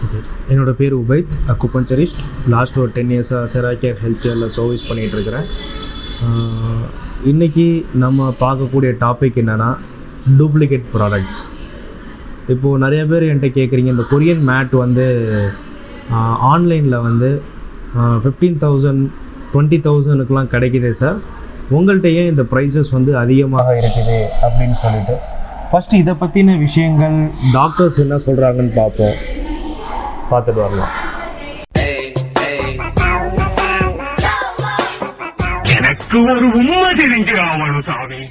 Okay, என்னோடய பேர் Ubaid, acupuncturist. Last ஒரு 10 இயர்ஸாக செராகேர் ஹெல்த் கேரில் சர்வீஸ் பண்ணிகிட்ருக்கிறேன். இன்றைக்கி நம்ம பார்க்கக்கூடிய டாபிக் என்னென்னா டூப்ளிகேட் ப்ராடக்ட்ஸ். இப்போது நிறைய பேர் என்கிட்ட கேட்குறீங்க, இந்த கொரியன் மேட் வந்து ஆன்லைனில் வந்து 15,000 20,000க்குலாம் கிடைக்குதே சார், உங்கள்கிட்ட ஏன் இந்த ப்ரைஸஸ் வந்து அதிகமாக இருக்குது அப்படின்னு சொல்லிட்டு ஃபஸ்ட்டு இதை பற்றின விஷயங்கள் டாக்டர்ஸ் என்ன சொல்கிறாங்கன்னு பார்த்துட்டு வரலாம். எனக்கு ஒரு உண்மை தெரிஞ்சுக்காமலும் சாமி.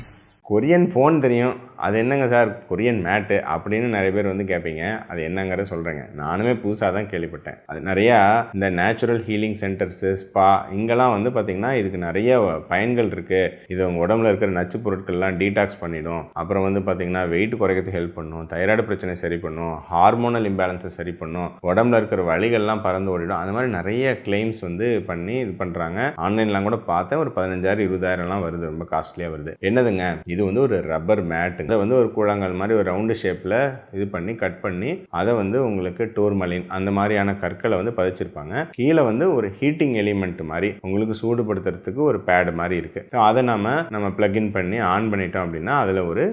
கொரியன் ஃபோன் தெரியும், அது என்னங்க சார் கொரியன் மேட்டு அப்படின்னு நிறைய பேர் வந்து கேட்பீங்க. அது என்னங்கிற சொல்கிறேங்க. நானுமே புதுசாக தான் கேள்விப்பட்டேன். அது நிறையா இந்த நேச்சுரல் ஹீலிங் சென்டர்ஸு, ஸ்பா, இங்கெல்லாம் வந்து பார்த்திங்கன்னா இதுக்கு நிறைய பயன்கள் இருக்குது. இது உங்கள் உடம்புல இருக்கிற நச்சு பொருட்கள்லாம் டீடாக்ஸ் பண்ணிடும். அப்புறம் வந்து பார்த்திங்கன்னா வெயிட் குறைக்கிறதுக்கு ஹெல்ப் பண்ணும், தைராய்டு பிரச்சனை சரி பண்ணும், ஹார்மோனல் இம்பேலன்ஸை சரி பண்ணும், உடம்புல இருக்கிற வலிகள்லாம் பறந்து ஓடிடும். அந்த மாதிரி நிறைய கிளைம்ஸ் வந்து பண்ணி இது பண்ணுறாங்க. ஆன்லைன்லாம் கூட பார்த்தேன், ஒரு 15,000 20,000லாம் வருது, ரொம்ப காஸ்ட்லியாக வருது. என்னதுங்க, இது வந்து ஒரு ரப்பர் மேட்டு. அதை வந்து ஒரு கூழாங்கல் மாதிரி ஒரு ரவுண்டு ஷேப்பில் இது பண்ணி கட் பண்ணி அதை வந்து உங்களுக்கு டூர்மலின் அந்த மாதிரியான கற்களை வந்து பதிச்சிருப்பாங்க. கீழே வந்து ஒரு ஹீட்டிங் எலிமெண்ட் மாதிரி உங்களுக்கு சூடுபடுத்துறதுக்கு ஒரு பேடு மாதிரி இருக்குது. ஸோ அதை நம்ம பிளக்இன் பண்ணி ஆன் பண்ணிட்டோம் அப்படின்னா அதில் ஒரு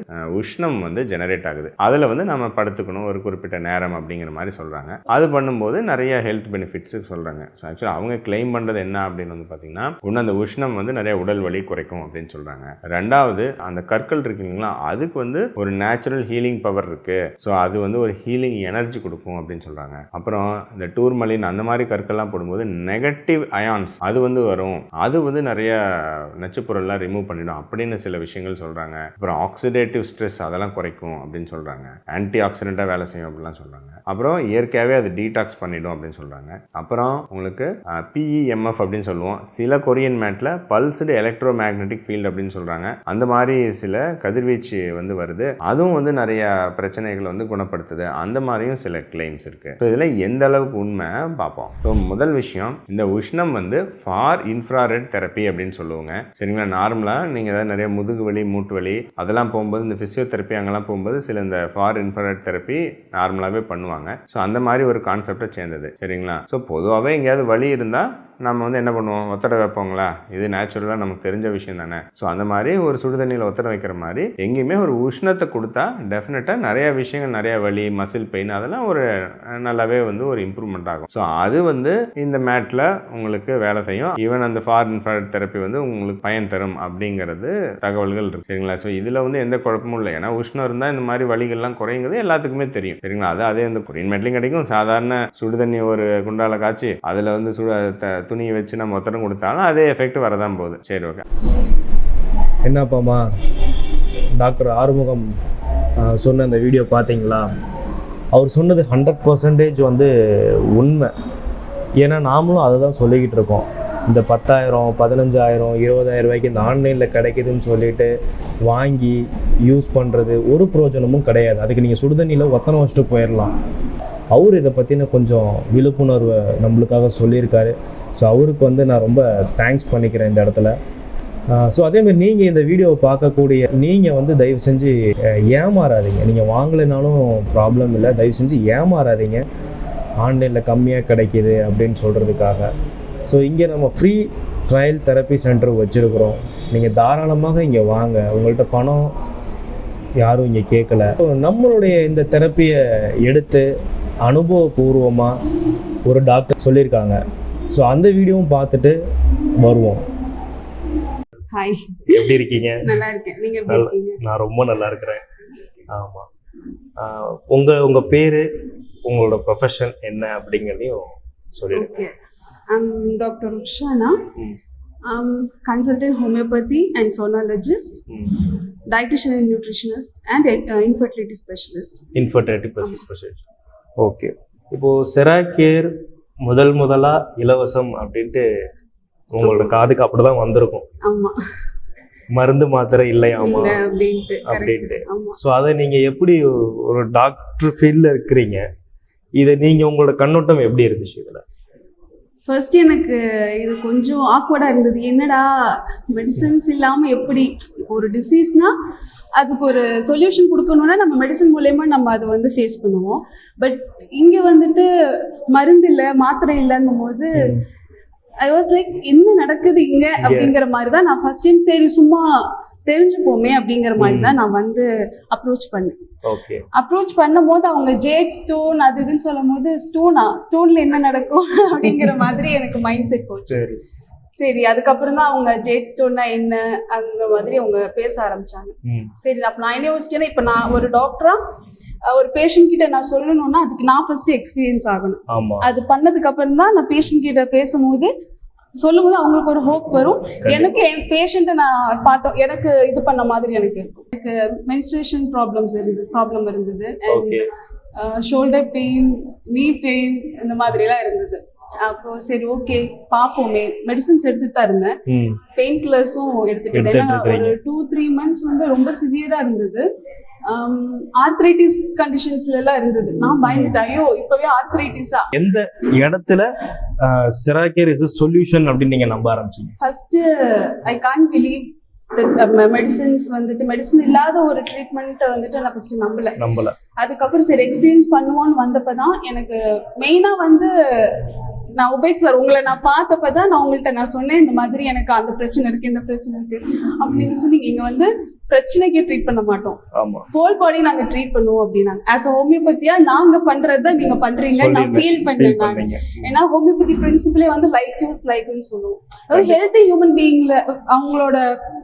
உஷ்ணம் வந்து ஜெனரேட் ஆகுது. அதில் வந்து நம்ம படுத்துக்கணும் ஒரு குறிப்பிட்ட நேரம் அப்படிங்கிற மாதிரி சொல்கிறாங்க. அது பண்ணும்போது நிறைய ஹெல்த் பெனிஃபிட்ஸு சொல்கிறாங்க. ஸோ ஆக்சுவலாக அவங்க கிளைம் பண்ணுறது என்ன அப்படின்னு வந்து பார்த்தீங்கன்னா, ஒன்று அந்த உஷ்ணம் வந்து நிறைய உடல் வலி குறைக்கும் அப்படின்னு சொல்கிறாங்க. ரெண்டாவது அந்த கற்கள் இருக்குங்களா, அதுக்கு வந்து ஒரு நேச்சுரல் ஹீலிங் பவர் இருக்கு. ஸோ அது வந்து ஒரு ஹீலிங் எனர்ஜி கொடுக்கும் அப்படின்னு சொல்றாங்க. அப்புறம் இந்த டூர்மலின் அந்த மாதிரி கற்கள்லாம் போடும்போது நெகட்டிவ் அயான்ஸ் அது வந்து வரும், அது வந்து நிறைய நச்சுப்பொருள்லாம் ரிமூவ் பண்ணிடும் அப்படின்னு சில விஷயங்கள் சொல்றாங்க. அப்புறம் ஆக்சிடேட்டிவ் ஸ்ட்ரெஸ் அதெல்லாம் குறைக்கும் அப்படின்னு சொல்றாங்க. ஆன்டி ஆக்சிடென்ட்டாக வேலை செய்யும் அப்படிலாம் சொல்றாங்க. அப்புறம் இயற்கையாகவே அது டீடாக்ஸ் பண்ணிடும் அப்படின்னு சொல்றாங்க. அப்புறம் உங்களுக்கு PEMF அப்படின்னு சொல்லுவோம். சில கொரியன் மேட்ல பல்ஸ்டு எலக்ட்ரோ மேக்னெட்டிக் ஃபீல்டு அப்படின்னு சொல்றாங்க. அந்த மாதிரி சில கதிர்வீச்சு வந்து வருது, அதுவும் வந்து நிறைய பிரச்சனைகள் வந்து குணப்படுத்துது. அந்த மாதிரியும் சில கிளைம்ஸ் இருக்கு. ஸோ இதில் எந்த அளவுக்கு உண்மை பார்ப்போம். ஸோ முதல் விஷயம், இந்த உஷ்ணம் வந்து ஃபார் இன்ஃப்ராரெட் தெரப்பி அப்படின்னு சொல்லுவாங்க. சரிங்களா, நார்மலாக நீங்கள் ஏதாவது நிறைய முதுகு வலி மூட்டு வலி அதெல்லாம் போகும்போது இந்த ஃபிசியோதெரப்பி அங்கெல்லாம் போகும்போது சில இந்த ஃபார் இன்ஃப்ராரெட் தெரப்பி நார்மலாகவே பண்ணுவாங்க. ஸோ அந்த மாதிரி ஒரு கான்செப்டை சேர்ந்தது. சரிங்களா, ஸோ பொதுவாகவே எங்கேயாவது வலி இருந்தால் நம்ம வந்து என்ன பண்ணுவோம், ஒத்தடை வைப்போங்களா, இது நேச்சுரலாக நமக்கு தெரிஞ்ச விஷயம் தானே. ஸோ அந்த மாதிரி ஒரு சுடுதண்ணியில் ஒத்தடை வைக்கிற மாதிரி எங்கேயுமே ஒரு உஷ்ணத்தை கொடுத்தா டெஃபினட்டாக நிறைய விஷயங்கள், நிறைய வலி, மசில் பெயின் அதெல்லாம் ஒரு நல்லாவே வந்து ஒரு இம்ப்ரூவ்மெண்ட் ஆகும். ஸோ அது வந்து இந்த மேட்டில் உங்களுக்கு வேலை செய்யும். ஈவன் அந்த ஃபார் இன்ஃப்ராரெட் தெரப்பி வந்து உங்களுக்கு பயன் தரும் அப்படிங்கிறது தகவல்கள் இருக்கு. சரிங்களா, ஸோ இதில் வந்து எந்த குழப்பமும் இல்லை. ஏன்னா உஷ்ணம் இருந்தால் இந்த மாதிரி வலிகள்லாம் குறையுங்கிறது எல்லாத்துக்குமே தெரியும். சரிங்களா, அதே இந்த கொரியன் மேட்லையும் கிடைக்கும். சாதாரண சுடுதண்ணி ஒரு குண்டால காய்ச்சி அதில் வந்து துணியை வச்சு நம்ம ஒத்தடம் கொடுத்தாலும் அதே எஃபெக்ட் வரதான் போகுது. சரி, ஓகே. என்னப்பாம்மா, டாக்டர் ஆறுமுகம் சொன்ன அந்த வீடியோ பார்த்தீங்களா? அவர் சொன்னது 100% வந்து உண்மை. ஏன்னா நாமளும் அதை தான் சொல்லிக்கிட்டு இருக்கோம். இந்த 10,000 15,000 20,000 ரூபாய்க்கு இந்த ஆன்லைனில் கிடைக்குதுன்னு சொல்லிட்டு வாங்கி யூஸ் பண்ணுறது ஒரு பிரயோஜனமும் கிடையாது. அதுக்கு நீங்கள் சுடுதண்ணியில் ஒத்தனை வச்சுட்டு போயிடலாம். அவர் இதை பற்றின கொஞ்சம் விழிப்புணர்வை நம்மளுக்காக சொல்லியிருக்காரு. ஸோ அவருக்கு வந்து நான் ரொம்ப தேங்க்ஸ் பண்ணிக்கிறேன் இந்த இடத்துல. ஸோ அதேமாதிரி நீங்கள் இந்த வீடியோவை பார்க்கக்கூடிய நீங்கள் வந்து தயவு செஞ்சு ஏமாறாதீங்க. நீங்கள் வாங்கலைனாலும் ப்ராப்ளம் இல்லை, தயவு செஞ்சு ஏமாறாதீங்க. ஆன்லைனில் கம்மியாக கிடைக்கிது அப்படின்னு சொல்கிறதுக்காக. ஸோ இங்கே நம்ம ஃப்ரீ ட்ரையல் தெரப்பி சென்டர் வச்சுருக்குறோம். நீங்கள் தாராளமாக இங்கே வாங்க. உங்கள்கிட்ட பணம் யாரும் இங்கே கேட்கல. நம்மளுடைய இந்த தெரப்பியை எடுத்து அனுபவபூர்வமாக ஒரு டாக்டர் சொல்லியிருக்காங்க. ஸோ அந்த வீடியோவும் பார்த்துட்டு வருவோம். ஹாய், எப்படி இருக்கீங்க? நல்லா இருக்கேன். நீங்க எப்படி இருக்கீங்க? நான் ரொம்ப நல்லா இருக்கிறேன். ஆமாம், உங்கள் பேர், உங்களோட ப்ரொஃபஷன் என்ன அப்படிங்கிறதையும் சொல்லிடுங்க. Okay, I'm doctor Ushana. Consultant homeopathy and sonologist, dietitian and nutritionist and infertility specialist. Infertility specialist. Okay, இப்போது செராகேர் முதலாக இலவசம் அப்படின்ட்டு உங்களோட காதுக்கு அப்படி தான் வந்திருக்கும். ஆமாம், மருந்து மாத்திரை இல்லையாமா அப்படின்ட்டு. ஸோ அதை நீங்கள் எப்படி ஒரு டாக்டர் ஃபீல்டில் இருக்கிறீங்க, இதை நீங்கள் உங்களோட கண்ணோட்டம் எப்படி இருந்துச்சு இதில்? ஃபர்ஸ்ட் எனக்கு இது கொஞ்சம் ஆக்வர்டாக இருந்தது. என்னடா மெடிசன்ஸ் இல்லாமல் எப்படி ஒரு டிசீஸ்னா அதுக்கு ஒரு சொல்யூஷன் கொடுக்கணும்னா நம்ம மெடிசன் மூலயமா நம்ம அதை வந்து ஃபேஸ் பண்ணுவோம். பட் இங்கே வந்துட்டு மருந்து இல்லை மாத்திரை இல்லைங்கும் போது ஐ வாஸ் லைக் என்ன நடக்குது இங்கே அப்படிங்கிற மாதிரி தான் நான் ஃபர்ஸ்ட் டைம் சரி சும்மா தெரிஞ்சுப்போமே அப்படிங்கிற மாதிரி தான் நான் வந்து அப்ரோச் பண்ணேன். ஓகே. அப்ரோச் பண்ணும்போது அவங்க ஜேட் ஸ்டோன் அது இதுன்னு சொல்லும் போது ஸ்டோன்ல என்ன நடக்கும் அப்படிங்கிற மாதிரி எனக்கு மைண்ட் செட் போச்சு. சரி அதுக்கப்புறம் தான் அவங்க ஜேட் ஸ்டோன்னா என்ன அந்த மாதிரி அவங்க பேச ஆரம்பிச்சாங்க. சரி அப்ப நான் என்ன யோசிச்சேன்னா இப்ப நான் ஒரு டாக்டரா ஒரு பேஷண்ட் கிட்ட நான் சொல்லணும்னா அதுக்கு நான் ஃபர்ஸ்ட் எக்ஸ்பீரியன்ஸ் ஆகணும். அது பண்ணதுக்கு அப்புறம் தான் நான் பேஷண்ட் கிட்ட பேசும்போது சொல்லும்போது அவங்களுக்கு ஒரு ஹோப் வரும். எனக்கு என் பேஷண்ட்டை நான் பார்த்தோம் எனக்கு இது பண்ண மாதிரி எனக்கு இருக்கும். எனக்கு மென்ஸ்ட்ரேஷன் ப்ராப்ளம் இருந்தது அண்ட் ஷோல்டர் பெயின் நீ பெயின் இந்த மாதிரிலாம் இருந்தது. அப்போ சரி ஓகே பார்ப்போமே மெடிசன்ஸ் எடுத்துட்டு தான் இருந்தேன். பெயின் கில்லர்ஸும் எடுத்துக்கிட்டேன். ஏன்னா ஒரு 2-3 months வந்து ரொம்ப சிவியரா இருந்தது. ஆர்த்ரைட்டிஸ் கண்டிஷன்ஸ்ல எல்லாம் இருந்தது. நான் பயந்துட்டேன் ஐயோ இப்பவே ஆர்த்ரைட்டிஸா. எந்த இடத்துல செராகேர் இஸ் சொல்யூஷன் அப்படின்னு நீங்க நம்ப ஆரம்பிச்சீங்க? First I can't believe medicines வந்துட்டு மெடிசன் இல்லாத ஒரு ட்ரீட்மெண்ட் வந்துட்டு நான் ஃபர்ஸ்ட் நம்பல. அதுக்கப்புறம் சரி எக்ஸ்பீரியன்ஸ் பண்ணுவோன்னு வந்தப்பதான் எனக்கு மெயினா வந்து நான் உபேக் சார் உங்களை நான் பார்த்தப்பதான் நான் உங்கள்கிட்ட நான் சொன்னேன் இந்த மாதிரி எனக்கு அந்த பிரச்சனை இருக்கு இந்த பிரச்சனை இருக்கு அப்படி நீங்க சொன்னீங்க. இங்க வந்து பிரச்சனைக்கே ட்ரீட் பண்ண மாட்டோம், ஹோல் பாடி நாங்க ட்ரீட் பண்ணுவோம் அப்படின்னாங்க. ஆஸ் அ ஹோமியோபதியா நாங்க பண்றதுதான் நீங்க பண்றீங்க நான் ஃபீல் பண்ணேன் நான். ஏன்னா ஹோமியோபதி பிரின்சிபிளே வந்து லைக் யூஸ் லைக்னு சொல்லுவோம். ஒரு ஹெல்த்தி ஹியூமன் பீயிங்ல அவங்களோட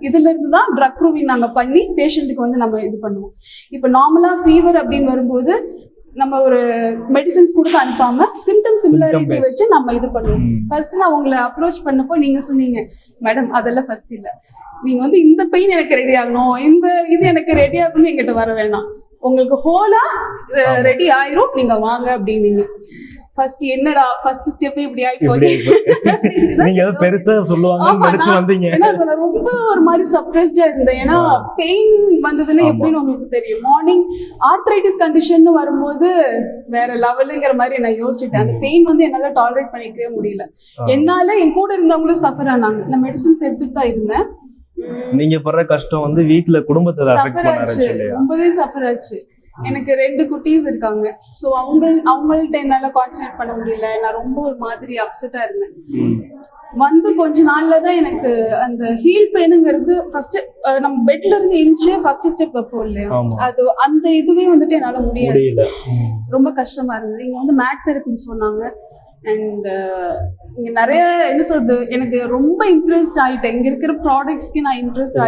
இதுல இருந்து தான் ட்ரக் ப்ரூவிங் நாங்க பண்ணி பேஷண்ட்டுக்கு வந்து நம்ம இது பண்ணுவோம். இப்ப நார்மலா ஃபீவர் அப்படின்னு வரும்போது நம்ம ஒரு மெடிசன்ஸ் கொடுத்து அனுப்பாம சிம்டம் சிமிலாரிட்டி வச்சு நம்ம இது பண்ணுவோம். ஃபர்ஸ்ட் நான் உங்களை அப்ரோச் பண்ணப்போ நீங்க சொன்னீங்க மேடம் அதெல்லாம் ஃபர்ஸ்ட் இல்ல, நீங்க வந்து இந்த பெயின் எனக்கு ரெடி ஆகணும் இந்த இது எனக்கு ரெடி ஆகணும்னு என்கிட்ட வர வேணாம், உங்களுக்கு ஹோலா ரெடி ஆயிரும் நீங்க வாங்க அப்படின்னீங்க. ஃபர்ஸ்ட் என்னடா ஃபர்ஸ்ட் ஸ்டெப் இப்படி ஆகி போச்சு. நீங்க ஏதோ பெருசா சொல்லுவாங்கன்னு நினைச்சு வந்தீங்க. ஏன்னா ரொம்ப ஒரு மாதிரி சர்ப்ரைஸ்டா இருந்தேன். ஏன்னா பெயின் வந்ததுன்னா எப்படின்னு உங்களுக்கு தெரியும். மார்னிங் ஆர்த்ரைட்டிஸ் கண்டிஷன் வரும்போது வேற லெவலுங்கிற மாதிரி நான் யோசிச்சுட்டேன். அந்த பெயின் வந்து என்னால டாலரேட் பண்ணிக்கவே முடியல. என்னால என் கூட இருந்தவங்களும் சஃபர் ஆனாங்க. நான் மெடிசன்ஸ் எடுத்துட்டு தான் இருந்தேன். நீங்க படுற கஷ்டம் வந்து வீட்டுல குடும்பத்தை அஃபெக்ட் பண்ணாருச்சு இல்லையா? ரொம்பவே சஃபர் ஆச்சு. எனக்கு 2 குட்டீஸ் இருக்காங்க. ஸோ அவங்கள்ட்ட என்னால கான்சன்ட்ரேட் பண்ண முடியல. நான் ரொம்ப ஒரு மாதிரி அப்செட்டா இருந்தேன். வந்து கொஞ்ச நாள்ல தான் எனக்கு அந்த ஹீல் பெயினுங்கிறது ஃபர்ஸ்ட் நம்ம பெட்ல இருந்து எந்திச்சு ஃபர்ஸ்ட் ஸ்டெப் வைப்போம் இல்லையா, அது அந்த இதுவே வந்துட்டு என்னால முடியாது. ரொம்ப கஷ்டமா இருந்தது. இங்க வந்து மேட் தெரப்பின்னு சொன்னாங்க. அண்ட் இங்க நிறைய என்ன சொல்றது எனக்கு ரொம்ப இம்ப்ரெஸ்ட் ஆயிட்டேன். இங்க இருக்கிற ப்ராடக்ட்ஸ்க்கு நான் இம்ப்ரெஸ்ட்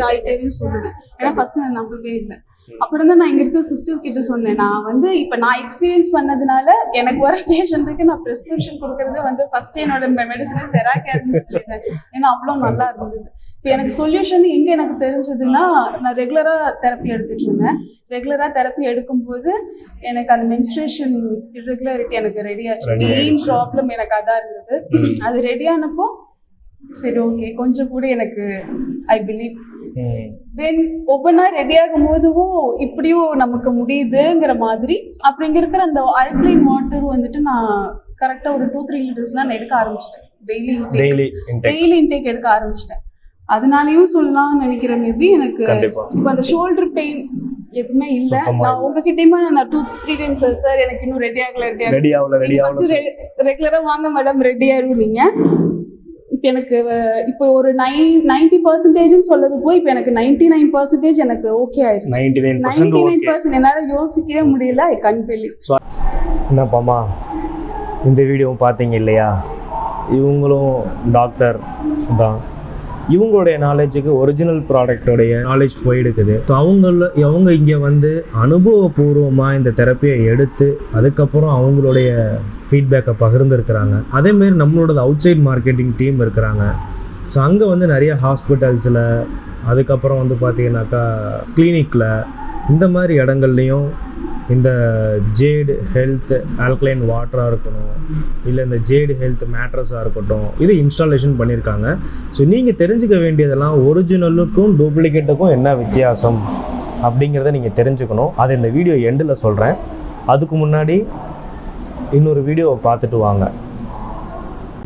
ஆயிட்டேன்னு சொல்லுவேன். ஏன்னா ஃபர்ஸ்ட் நான் நம்பவே இல்லை. அப்புறம் தான் நான் இங்க இருக்கிற சிஸ்டர்ஸ் கிட்ட சொன்னேன், நான் வந்து இப்ப நான் எக்ஸ்பீரியன்ஸ் பண்ணதுனால எனக்கு வர பேஷண்ட்டுக்கு நான் பிரிஸ்கிரிப்ஷன் கொடுக்கறது வந்து ஃபர்ஸ்ட் என்னோட மெடிசனே செராகேர்னு சொல்லிட்டேன். ஏன்னா அவ்வளோ நல்லா இருந்தது. இப்போ எனக்கு சொல்யூஷன் எங்க எனக்கு தெரிஞ்சதுன்னா நான் ரெகுலரா தெரப்பி எடுத்துட்டு இருந்தேன். ரெகுலரா தெரப்பி எடுக்கும்போது எனக்கு அந்த மென்ஸ்ட்ரேஷன் இர்ரெகுலாரிட்டி எனக்கு ரெடி ஆச்சு. மெயின் ப்ராப்ளம் எனக்கு அதான் இருந்தது. அது ரெடி ஆனப்போ சரி ஓகே கொஞ்சம் கூட எனக்கு ஐ பிலீவ். தென் ஒவ்வொன்றா ரெடி ஆகும் போதும் இப்படியும் நமக்கு முடியுதுங்கிற மாதிரி. அப்புறம் இங்க இருக்கிற அந்த அல்கலைன் வாட்டர் வந்துட்டு நான் கரெக்டா ஒரு 2-3 லிட்டர்ஸ்லாம் நான் எடுக்க ஆரம்பிச்சிட்டேன். டெய்லி இன்டேக் எடுக்க ஆரம்பிச்சிட்டேன். அதனாலயும் சொல்லலாம்னு நினைக்கிறேன். மேபி எனக்கு இப்ப அந்த ஷோல்டர் பெயின் எதுவுமே இல்ல. நான் உங்ககிட்டயுமே நான் 2-3 டைம்ஸ் சார் எனக்கு இன்னும் ரெடி ஆகல ரெகுலரா வாங்க மேடம் ரெடி ஆயிருவீங்க. இப்ப எனக்கு இப்போ ஒரு 90% சொல்லது போய் இப்ப எனக்கு 99% எனக்கு ஓகே ஆயிடுச்சு. 99% என்னால யோசிக்கவே முடியல. I can't believe. என்னப்பாமா இந்த வீடியோவும் பார்த்தீங்க இல்லையா? இவங்களும் டாக்டர் தான். இவங்களுடைய நாலேஜுக்கு ஒரிஜினல் ப்ராடக்டோடைய நாலேஜ் போயிடுக்குது. ஸோ அவங்க இங்கே வந்து அனுபவபூர்வமாக இந்த தெரப்பியை எடுத்து அதுக்கப்புறம் அவங்களுடைய ஃபீட்பேக்கை பகிர்ந்துருக்கிறாங்க. அதேமாரி நம்மளோட அவுட் சைட் மார்க்கெட்டிங் டீம் இருக்கிறாங்க. ஸோ அங்கே வந்து நிறைய ஹாஸ்பிட்டல்ஸில் அதுக்கப்புறம் வந்து பார்த்திங்கனாக்கா கிளினிக்கில் இந்த மாதிரி இடங்கள்லையும் இந்த ஜேடு ஹெல்த் ஆல்கலைன் வாட்டராக இருக்கணும் இல்லை இந்த ஜேடு ஹெல்த் மேட்ரஸாக இருக்கட்டும் இது இன்ஸ்டாலேஷன் பண்ணியிருக்காங்க. ஸோ நீங்கள் தெரிஞ்சுக்க வேண்டியதெல்லாம் ஒரிஜினலுக்கும் டூப்ளிகேட்டுக்கும் என்ன வித்தியாசம் அப்படிங்கிறத நீங்கள் தெரிஞ்சுக்கணும். அதை இந்த வீடியோ எண்டில் சொல்கிறேன். அதுக்கு முன்னாடி இன்னொரு வீடியோவை பார்த்துட்டு வாங்க.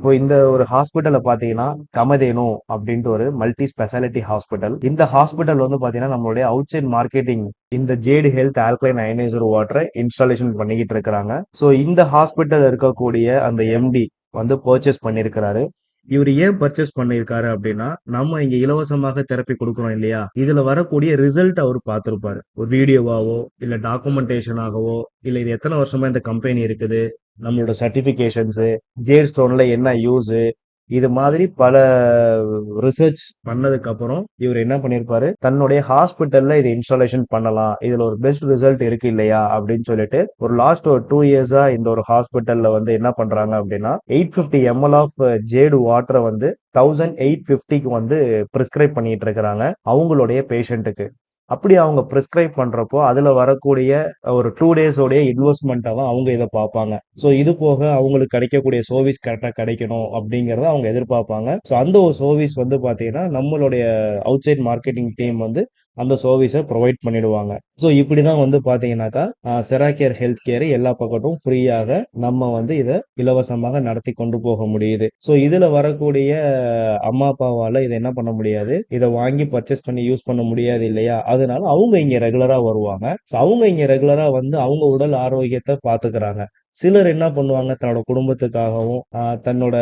இப்போ இந்த ஒரு ஹாஸ்பிட்டலை பார்த்தீங்கன்னா கமதேனு அப்படின்ட்டு ஒரு மல்டி ஸ்பெஷாலிட்டி ஹாஸ்பிட்டல். இந்த ஹாஸ்பிட்டல் வந்து பார்த்தீங்கன்னா நம்மளுடைய அவுட் சைட் மார்க்கெட்டிங் இந்த ஜேடு ஹெல்த் ஆல்கலைன் அயனைசர் வாட்டரை இன்ஸ்டாலேஷன் பண்ணிக்கிட்டு இருக்கிறாங்க. ஸோ இந்த ஹாஸ்பிட்டல் இருக்கக்கூடிய அந்த எம்டி வந்து பர்ச்சேஸ் பண்ணியிருக்கிறாரு. இவர் ஏன் பர்ச்சேஸ் பண்ணியிருக்காரு அப்படின்னா, நம்ம இங்க இலவசமாக தெரப்பி கொடுக்குறோம் இல்லையா, இதுல வரக்கூடிய ரிசல்ட் அவர் பார்த்திருப்பாரு. ஒரு வீடியோவாவோ இல்ல டாக்குமெண்டேஷனாகவோ இல்ல இது எத்தனை வருஷமா இந்த கம்பெனி இருக்குது, நம்மளோட சர்டிபிகேஷன்ஸ், ஜேட் ஸ்டோன்ல என்ன யூஸ், இது மாதிரி பல ரிசர்ச் பண்ணதுக்கு அப்புறம் இவர் என்ன பண்ணிருப்பாரு, தன்னுடைய ஹாஸ்பிட்டல்ல இதை இன்ஸ்டாலேஷன் பண்ணலாம், இதுல ஒரு பெஸ்ட் ரிசல்ட் இருக்கு இல்லையா அப்படின்னு சொல்லிட்டு ஒரு லாஸ்ட் ஒரு 2 இயர்ஸா இந்த ஒரு ஹாஸ்பிட்டல்ல வந்து என்ன பண்றாங்க அப்படின்னா 850 ml ஆஃப் ஜேடு வாட்டரை வந்து 1850க்கு வந்து பிரிஸ்கிரைப் பண்ணிட்டு இருக்கிறாங்க அவங்களுடைய பேஷண்ட்டுக்கு. அப்படி அவங்க பிரிஸ்கிரைப் பண்றப்போ அதுல வரக்கூடிய ஒரு 2 டேஸோடைய இன்வெஸ்ட்மெண்ட்டை தான் அவங்க இதை பார்ப்பாங்க. ஸோ இது போக அவங்களுக்கு கிடைக்கக்கூடிய சர்வீஸ் கரெக்டாக கிடைக்கணும் அப்படிங்கிறத அவங்க எதிர்பார்ப்பாங்க. ஸோ அந்த ஒரு சர்வீஸ் வந்து பார்த்தீங்கன்னா நம்மளுடைய அவுட் சைட் மார்க்கெட்டிங் டீம் வந்து அந்த சர்வீஸை ப்ரொவைட் பண்ணிடுவாங்க. ஸோ இப்படி தான் வந்து பார்த்தீங்கன்னாக்கா செராகேர் ஹெல்த் கேர் எல்லா பக்கத்தும் ஃப்ரீயாக நம்ம வந்து இதை இலவசமாக நடத்தி கொண்டு போக முடியுது. ஸோ இதில் வரக்கூடிய அம்மா அப்பாவால் இதை என்ன பண்ண முடியாது, இதை வாங்கி பர்ச்சேஸ் பண்ணி யூஸ் பண்ண முடியாது இல்லையா, அதனால அவங்க இங்கே ரெகுலராக வருவாங்க. ஸோ அவங்க இங்கே ரெகுலராக வந்து அவங்க உடல் ஆரோக்கியத்தை பார்த்துக்கிறாங்க. சிலர் என்ன பண்ணுவாங்க, தன்னோட குடும்பத்துக்காகவும் தன்னோட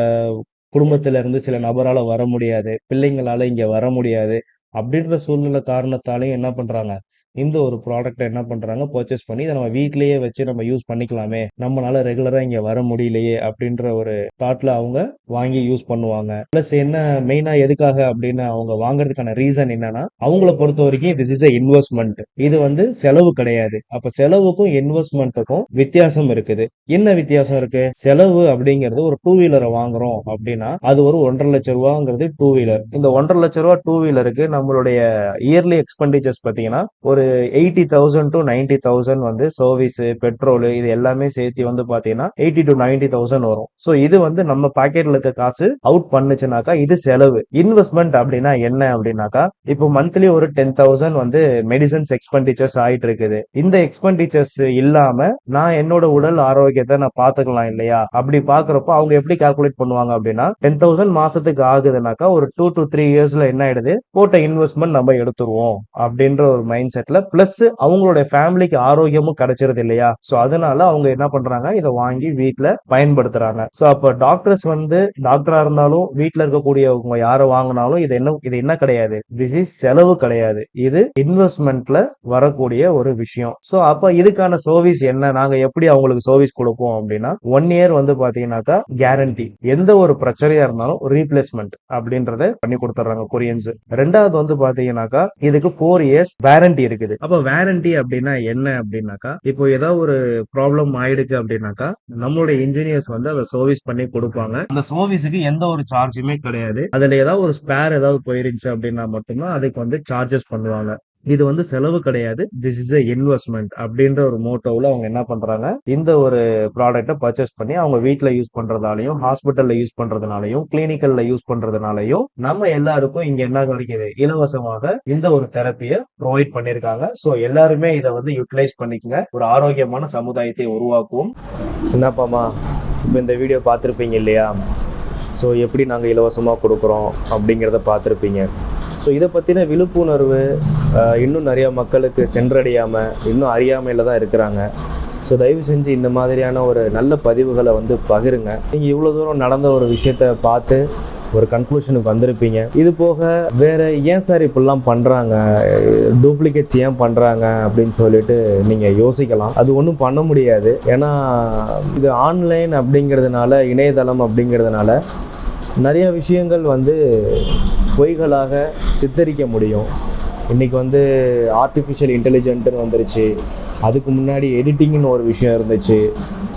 குடும்பத்தில இருந்து சில நபரால வர முடியாது, பிள்ளைங்களால இங்க வர முடியாது அப்படின்ற சூழ்நிலை காரணத்தாலையும் என்ன பண்றாங்க, இந்த ஒரு ப்ராடக்ட்டை என்ன பண்றாங்க, பர்ச்சேஸ் பண்ணி இதை நம்ம வீட்லயே வச்சு நம்ம யூஸ் பண்ணிக்கலாமே, நம்மளால ரெகுலரா இங்க வர முடியலையே அப்படின்ற ஒரு தாட்ல அவங்க வாங்கி யூஸ் பண்ணுவாங்க. பிளஸ் என்ன மெயினா எதுக்காக அப்படின்னு அவங்க வாங்குறதுக்கான ரீசன் என்னன்னா, அவங்கள பொறுத்த வரைக்கும் திஸ் இஸ் எ இன்வெஸ்ட்மெண்ட், இது வந்து செலவு கிடையாது. அப்ப செலவுக்கும் இன்வெஸ்ட்மெண்ட்டுக்கும் வித்தியாசம் இருக்குது. என்ன வித்தியாசம் இருக்கு, செலவு அப்படிங்கிறது ஒரு 2 வீலரை வாங்குறோம் அப்படின்னா அது ஒரு 1.5 லட்சம் ரூபாங்கிறது 2 வீலர். இந்த 1.5 லட்சம் ரூபா 2 வீலருக்கு நம்மளுடைய இயர்லி எக்ஸ்பெண்டிச்சர்ஸ் பார்த்தீங்கன்னா ஒரு 80,000 to 90,000 வந்து சர்வீஸ், பெட்ரோல் இது எல்லாமே சேர்த்து வந்து பாத்தீங்கன்னா 80 to 90,000 வரும். சோ இது வந்து நம்ம பாக்கெட்ல இருக்க காசு அவுட் பண்ணுச்சுனாக்கா இது செலவு. இன்வெஸ்ட்மெண்ட் அப்படின்னா என்ன அப்படின்னாக்கா, இப்போ மந்த்லி ஒரு 10,000 வந்து மெடிசன்ஸ் எக்ஸ்பெண்டிச்சர்ஸ் ஆயிட்டு இருக்குது. இந்த எக்ஸ்பெண்டிச்சர்ஸ் இல்லாம நான் என்னோட உடல் ஆரோக்கியத்தை நான் பாத்துக்கலாம் இல்லையா, அப்படி பாக்குறப்போ அவங்க எப்படி கால்குலேட் பண்ணுவாங்க அப்படின்னா 10,000 மாசத்துக்கு ஆகுதுனாக்கா ஒரு 2 to 3 இயர்ஸ்ல என்ன ஆயிடுது, போட்ட இன்வெஸ்ட்மெண்ட் நம்ம எடுத்துருவோம் அப்படின்ற ஒரு மைண்ட் செட்ல, பிளஸ் அவங்களுடைய ஃபேமிலிக்கு ஆரோக்கியமும் கிடைச்சிருது இல்லையா. சோ அதனால அவங்க என்ன பண்றாங்க, இதை வாங்கி வீட்டுல பயன்படுத்துறாங்க. சோ அப்ப டாக்டர்ஸ் வந்து டாக்டரா இருந்தாலும் வீட்டுல இருக்கக்கூடியவங்க யாரை வாங்கினாலும் இது என்ன கிடையாது, திஸ் இஸ் செலவு கிடையாது, இது இன்வெஸ்ட்மெண்ட்ல வரக்கூடிய ஒரு விஷயம். சோ அப்ப இதுக்கான சர்வீஸ் என்ன, நாங்க எப்படி அவங்களுக்கு சர்வீஸ் கொடுப்போம் அப்படின்னா 1 இயர் வந்து பாத்தீங்கன்னாக்கா கேரண்டி, எந்த ஒரு பிரச்சனையா இருந்தாலும் ரீப்ளேஸ்மெண்ட் அப்படின்றத பண்ணி கொடுத்துறாங்க கொரியன்ஸ். ரெண்டாவது வந்து பாத்தீங்கன்னாக்கா இதுக்கு 4 இயர்ஸ் வாரண்டி இருக்குது. அப்ப வாரண்டி அப்படின்னா என்ன அப்படின்னாக்கா, இப்போ ஏதாவது ஒரு ப்ராப்ளம் ஆயிடுக்கு அப்படின்னாக்கா நம்மளுடைய இன்ஜினியர்ஸ் வந்து அதை சர்வீஸ் பண்ணி கொடுப்பாங்க. அந்த சர்வீஸுக்கு எந்த ஒரு சார்ஜுமே கிடையாது. அதுல ஏதாவது ஒரு ஸ்பேர் ஏதாவது போயிருந்துச்சு அப்படின்னா மட்டும்தான் அதுக்கு வந்து சார்ஜஸ் பண்ணுவாங்க. இது வந்து செலவு கிடையாது, திஸ் இஸ் எ இன்வெஸ்ட்மெண்ட் அப்படின்ற ஒரு மோட்டோவில் அவங்க என்ன பண்றாங்க, இந்த ஒரு ப்ராடக்ட்டை பர்ச்சேஸ் பண்ணி அவங்க வீட்டில் யூஸ் பண்றதாலையும், ஹாஸ்பிட்டல்ல யூஸ் பண்றதுனாலையும், கிளினிக்கல்ல யூஸ் பண்றதுனாலையும் நம்ம எல்லாருக்கும் இங்க என்ன கிடைக்குது, இலவசமாக இந்த ஒரு தெரப்பியை ப்ரொவைட் பண்ணியிருக்காங்க. ஸோ எல்லாருமே இதை வந்து யூட்டிலைஸ் பண்ணிக்கங்க, ஒரு ஆரோக்கியமான சமுதாயத்தை உருவாக்குவோம். என்னப்பாமா, இப்போ இந்த வீடியோ பார்த்துருப்பீங்க இல்லையா, ஸோ எப்படி நாங்கள் இலவசமாக கொடுக்குறோம் அப்படிங்கிறத பார்த்துருப்பீங்க. ஸோ இதை பற்றின விழிப்புணர்வு இன்னும் நிறையா மக்களுக்கு சென்றடையாமல் இன்னும் அறியாமையில் தான் இருக்கிறாங்க. ஸோ தயவு செஞ்சு இந்த மாதிரியான ஒரு நல்ல பதிவுகளை வந்து பகிருங்க. நீங்கள் இவ்வளோ தூரம் நடந்த ஒரு விஷயத்தை பார்த்து ஒரு கன்க்ளூஷனுக்கு வந்திருப்பீங்க. இது போக வேறு ஏன் சார் இப்படிலாம் பண்ணுறாங்க, டூப்ளிகேட்ஸ் ஏன் பண்ணுறாங்க அப்படின்னு சொல்லிட்டு நீங்கள் யோசிக்கலாம். அது ஒன்றும் பண்ண முடியாது. ஏன்னா இது ஆன்லைன் அப்படிங்கிறதுனால, இணையதளம் அப்படிங்கிறதுனால நிறைய விஷயங்கள் வந்து பொய்களாக சித்தரிக்க முடியும். இன்றைக்கி வந்து ஆர்டிஃபிஷியல் இன்டெலிஜென்ட்னு வந்துருச்சு, அதுக்கு முன்னாடி எடிட்டிங்னு ஒரு விஷயம் இருந்துச்சு.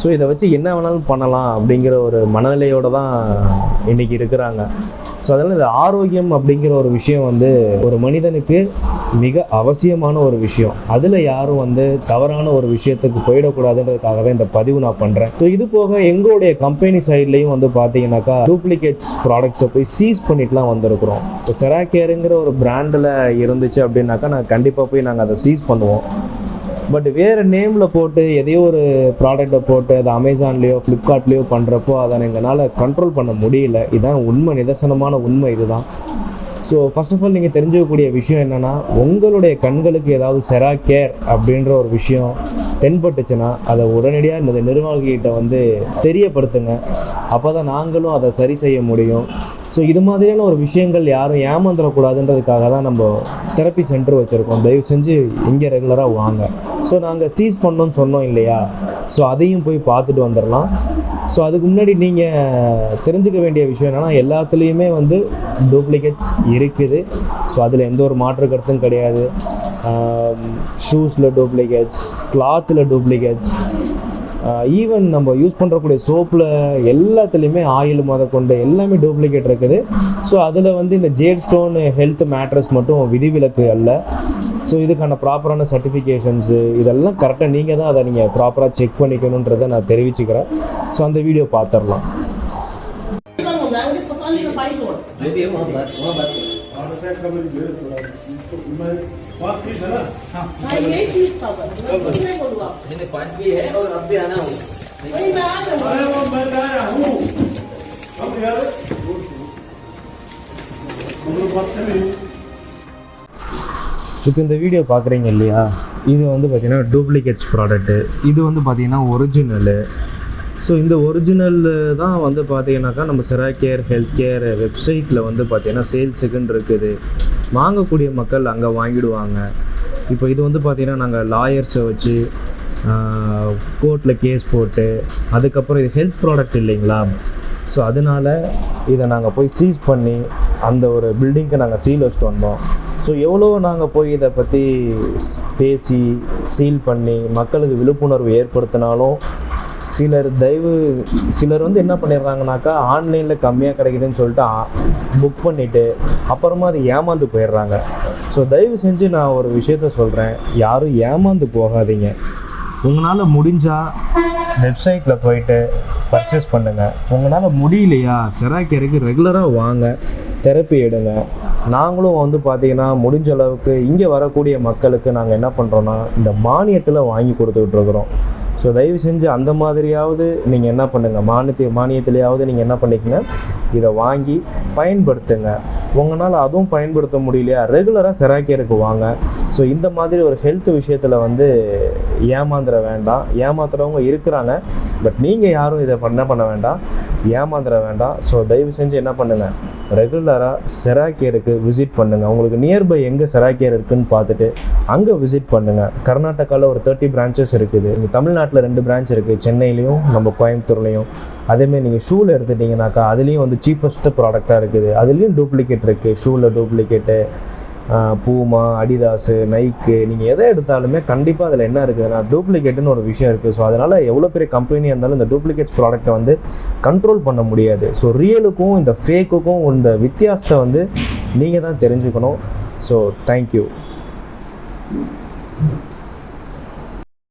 ஸோ இதை வச்சு என்ன வேணாலும் பண்ணலாம் அப்படிங்கிற ஒரு மனநிலையோடு தான் இன்றைக்கி இருக்கிறாங்க. ஸோ அதனால் இந்த ஆரோக்கியம் அப்படிங்கிற ஒரு விஷயம் வந்து ஒரு மனிதனுக்கு மிக அவசியமான ஒரு விஷயம். அதில் யாரும் வந்து தவறான ஒரு விஷயத்துக்கு போயிடக்கூடாதுன்றதுக்காக தான் இந்த பதிவு நான் பண்ணுறேன். ஸோ இது போக எங்களுடைய கம்பெனி சைட்லேயும் வந்து பார்த்தீங்கன்னாக்கா டூப்ளிகேட்ஸ் ப்ராடக்ட்ஸை போய் சீஸ் பண்ணிட்டுலாம் வந்திருக்கிறோம். இப்போ செராகேருங்கிற ஒரு பிராண்டில் இருந்துச்சு அப்படின்னாக்கா நாங்கள் கண்டிப்பாக போய் நாங்கள் அதை சீஸ் பண்ணுவோம். பட் வேறு நேமில் போட்டு எதையோ ஒரு ப்ராடக்டை போட்டு அது அமேசான்லேயோ ஃப்ளிப்கார்ட்லேயோ பண்ணுறப்போ அதை எங்களால் கண்ட்ரோல் பண்ண முடியல. இதுதான் உண்மை, நிதர்சனமான உண்மை இதுதான். ஸோ ஃபர்ஸ்ட் ஆஃப் ஆல் நீங்கள் தெரிஞ்சுக்கக்கூடிய விஷயம் என்னென்னா, உங்களுடைய கண்களுக்கு ஏதாவது செராகேர் அப்படின்ற ஒரு விஷயம் தென்பட்டுச்சுன்னா அதை உடனடியாக இந்த நிர்வாகிகிட்ட வந்து தெரியப்படுத்துங்க. அப்போ தான் நாங்களும் அதை சரி செய்ய முடியும். ஸோ இது மாதிரியான ஒரு விஷயங்கள் யாரும் ஏமாந்துடக்கூடாதுன்றதுக்காக தான் நம்ம தெரப்பி சென்டர் வச்சுருக்கோம். தயவு செஞ்சு இங்கே ரெகுலராக வாங்க. ஸோ நாங்கள் சீஸ் பண்ணோன்னு சொன்னோம் இல்லையா, ஸோ அதையும் போய் பார்த்துட்டு வந்துடலாம். ஸோ அதுக்கு முன்னாடி நீங்கள் தெரிஞ்சுக்க வேண்டிய விஷயம் என்னென்னா, எல்லாத்துலேயுமே வந்து டூப்ளிகேட்ஸ் இருக்குது. ஸோ அதில் எந்த ஒரு மாற்று கருத்தும் கிடையாது. ஷூஸில் டூப்ளிகேட்ஸ், கிளாத்தில் டூப்ளிகேட்ஸ், ஈவன் நம்ம யூஸ் பண்ணுறக்கூடிய சோப்பில் எல்லாத்துலேயுமே ஆயில் கொண்டு எல்லாமே டூப்ளிகேட் இருக்குது. ஸோ அதில் வந்து இந்த ஜேட் ஸ்டோன் ஹெல்த் மேட்ரஸ் மட்டும் விதிவிலக்கு அல்ல. ஸோ இதுக்கான ப்ராப்பரான சர்டிஃபிகேஷன்ஸு இதெல்லாம் கரெக்டாக நீங்கள் தான் அதை நீங்கள் ப்ராப்பராக செக் பண்ணிக்கணுன்றதை நான் தெரிவிச்சுக்கிறேன். ஸோ அந்த வீடியோ பார்த்துடலாம். இப்போ இந்த வீடியோ பார்க்குறீங்க இல்லையா, இது வந்து பார்த்திங்கன்னா டூப்ளிகேட்ஸ் ப்ராடக்ட்டு. இது வந்து பார்த்திங்கன்னா ஒரிஜினலு. ஸோ இந்த ஒரிஜினல் தான் வந்து பார்த்தீங்கன்னாக்கா நம்ம செராகேர் ஹெல்த் கேர் வெப்சைட்டில் வந்து பார்த்திங்கன்னா சேல்ஸுக்குன்னு இருக்குது. வாங்கக்கூடிய மக்கள் அங்கே வாங்கிடுவாங்க. இப்போ இது வந்து பார்த்திங்கன்னா நாங்கள் லாயர்ஸை வச்சு கோர்ட்டில் கேஸ் போட்டு அதுக்கப்புறம் இது ஹெல்த் ப்ராடக்ட் இல்லைங்களா, ஸோ அதனால் இதை நாங்கள் போய் சீஸ் பண்ணி அந்த ஒரு பில்டிங்க்கு நாங்கள் சீல் வச்சுட்டு வந்தோம். ஸோ எவ்வளோ நாங்கள் போய் இதை பற்றி பேசி சீல் பண்ணி மக்களுக்கு விழிப்புணர்வு ஏற்படுத்தினாலும் சிலர் வந்து என்ன பண்ணிடுறாங்கனாக்கா, ஆன்லைனில் கம்மியாக கிடைக்குதுன்னு சொல்லிட்டு புக் பண்ணிவிட்டு அப்புறமா அது ஏமாந்து போயிடுறாங்க. ஸோ தயவு செஞ்சு நான் ஒரு விஷயத்த சொல்கிறேன், யாரும் ஏமாந்து போகாதீங்க. உங்களால் முடிஞ்சால் வெப்சைட்டில் போயிட்டு பர்ச்சேஸ் பண்ணுங்கள். உங்களால் முடியலையா, செராகேருக்கு ரெகுலராக வாங்க, தெரப்பி எடுங்க. நாங்களும் வந்து பார்த்திங்கன்னா முடிஞ்ச அளவுக்கு இங்கே வரக்கூடிய மக்களுக்கு நாங்கள் என்ன பண்ணுறோன்னா இந்த மானியத்தில் வாங்கி கொடுத்துட்ருக்குறோம். ஸோ தயவு செஞ்சு அந்த மாதிரியாவது நீங்கள் என்ன பண்ணுங்கள், மானியத்திலேயாவது நீங்கள் என்ன பண்ணிக்கங்க, இதை வாங்கி பயன்படுத்துங்க. உங்களால் அதுவும் பயன்படுத்த முடியலையா, ரெகுலராக செராகேருக்கு வாங்க. ஸோ இந்த மாதிரி ஒரு ஹெல்த் விஷயத்தில் வந்து ஏமாந்துட வேண்டாம். ஏமாத்துறவங்க இருக்கிறாங்க, பட் நீங்கள் யாரும் இதை பண்ண வேண்டாம், ஏமாந்துட வேண்டாம். ஸோ தயவு செஞ்சு என்ன பண்ணுங்கள், ரெகுலராக செராகேருக்கு விசிட் பண்ணுங்கள். உங்களுக்கு நியர்பை எங்கே செராகேர் இருக்குதுன்னு பார்த்துட்டு அங்கே விசிட் பண்ணுங்கள். கர்நாடகாவில் ஒரு 30 பிரான்ச்சஸ் இருக்குது. இங்கே தமிழ்நாட்டில் 2 பிரான்ச் இருக்குது, சென்னையிலையும் நம்ம கோயம்புத்தூர்லேயும். அதேமாதிரி நீங்கள் ஷூவில் எடுத்துட்டிங்கனாக்கா அதுலேயும் வந்து சீப்பஸ்ட்டு ப்ராடக்டாக இருக்குது. அதுலேயும் டூப்ளிகேட் இருக்குது. ஷூவில் டூப்ளிகேட்டு, பூமா, அடிதாஸு, நைக்கு, நீங்கள் எதை எடுத்தாலுமே கண்டிப்பாக அதில் என்ன இருக்குதுன்னா டூப்ளிகேட்டுன்னு ஒரு விஷயம் இருக்குது. ஸோ அதனால் எவ்வளோ பெரிய கம்பெனியாக இருந்தாலும் இந்த டூப்ளிகேட்ஸ் ப்ராடக்ட்டை வந்து கண்ட்ரோல் பண்ண முடியாது. ஸோ ரியலுக்கும் இந்த ஃபேக்குக்கும் இந்த வித்தியாசத்தை வந்து நீங்கள் தான் தெரிஞ்சுக்கணும். So thank you.